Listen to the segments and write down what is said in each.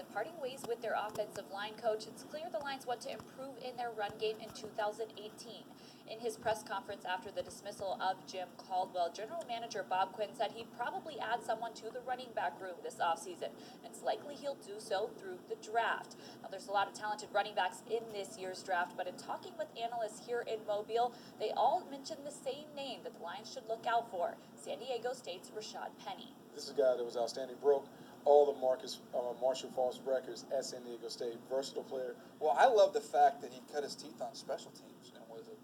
and parting ways with their offensive line coach, it's clear the Lions want to improve in their run game in 2018. In his press conference after the dismissal of Jim Caldwell, General Manager Bob Quinn said he'd probably add someone to the running back room this offseason, and it's likely he'll do so through the draft. Now, there's a lot of talented running backs in this year's draft, but in talking with analysts here in Mobile, they all mentioned the same name that the Lions should look out for: San Diego State's Rashaad Penny. This is a guy that was outstanding, broke all the Marshall Falls records at San Diego State. Versatile player. Well, I love the fact that he cut his teeth on special teams and was an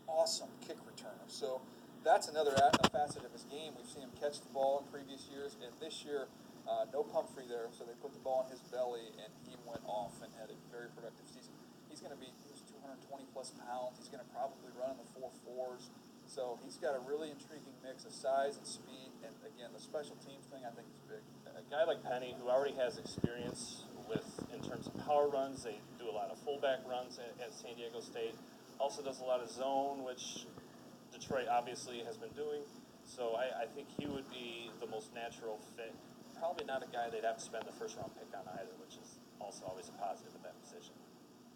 awesome kick returner. So that's another facet of his game. We've seen him catch the ball in previous years, and this year, no Pumphrey there, so they put the ball in his belly, and he went off and had a very productive season. He was 220 plus pounds. He's going to probably run in the 4.4s. So he's got a really intriguing mix of size and speed, and again, the special teams thing I think is big. A guy like Penny, who already has experience in terms of power runs, they do a lot of fullback runs at San Diego State. Also does a lot of zone, which Detroit obviously has been doing. So I think he would be the most natural fit. Probably not a guy they'd have to spend the first round pick on either, which is also always a positive at that position.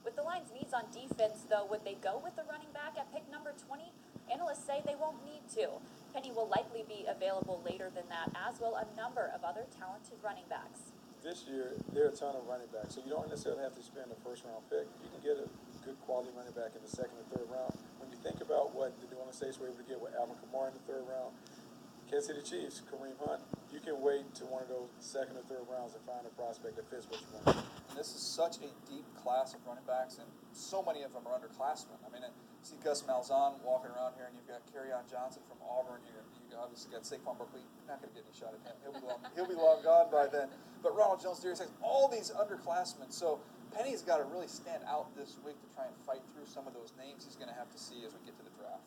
With the Lions' needs on defense, though, would they go with the running back at pick number 20? Analysts say they won't need to. Penny will likely be available later than that, as will a number of other talented running backs. This year, there are a ton of running backs, so you don't necessarily have to spend a first-round pick. You can get a good quality running back in the second or third round. When you think about what the New Orleans Saints were able to get with Alvin Kamara in the third round, Kansas City Chiefs, Kareem Hunt, you can wait to one of those second or third rounds and find a prospect that fits what you want. And this is such a deep class of running backs, and so many of them are underclassmen. I mean, see Gus Malzahn walking around here, and you've got Kerryon Johnson from Auburn. You obviously got Saquon Barkley. You're not going to get any shot at him. He'll be long gone by then. But Ronald Jones, Darius Sykes, all these underclassmen. So Penny's got to really stand out this week to try and fight through some of those names he's going to have to see as we get to the draft.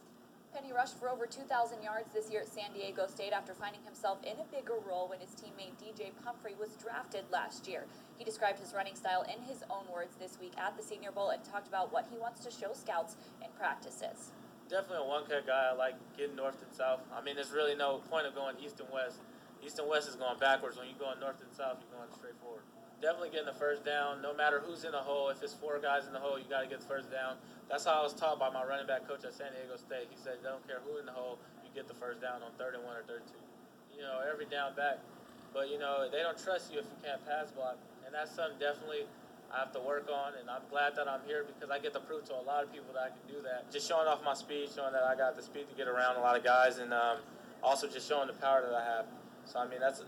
Penny rushed for over 2,000 yards this year at San Diego State after finding himself in a bigger role when his teammate DJ Pumphrey was drafted last year. He described his running style in his own words this week at the Senior Bowl and talked about what he wants to show scouts in practices. Definitely a one-cut guy. I like getting north and south. I mean, there's really no point of going east and west. East and west is going backwards. When you're going north and south, you're going straight forward. Definitely getting the first down, no matter who's in the hole. If it's 4 guys in the hole, you got to get the first down. That's how I was taught by my running back coach at San Diego State. He said, don't care who's in the hole, you get the first down on 3rd and 1 or 3rd and 2. Every down back. But, they don't trust you if you can't pass block. And that's something definitely I have to work on, and I'm glad that I'm here because I get to prove to a lot of people that I can do that. Just showing off my speed, showing that I got the speed to get around a lot of guys, and also just showing the power that I have. So, I mean, that's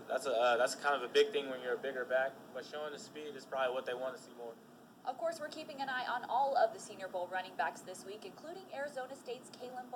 kind of a big thing when you're a bigger back, but showing the speed is probably what they want to see more. Of course, we're keeping an eye on all of the Senior Bowl running backs this week, including Arizona State's Kalen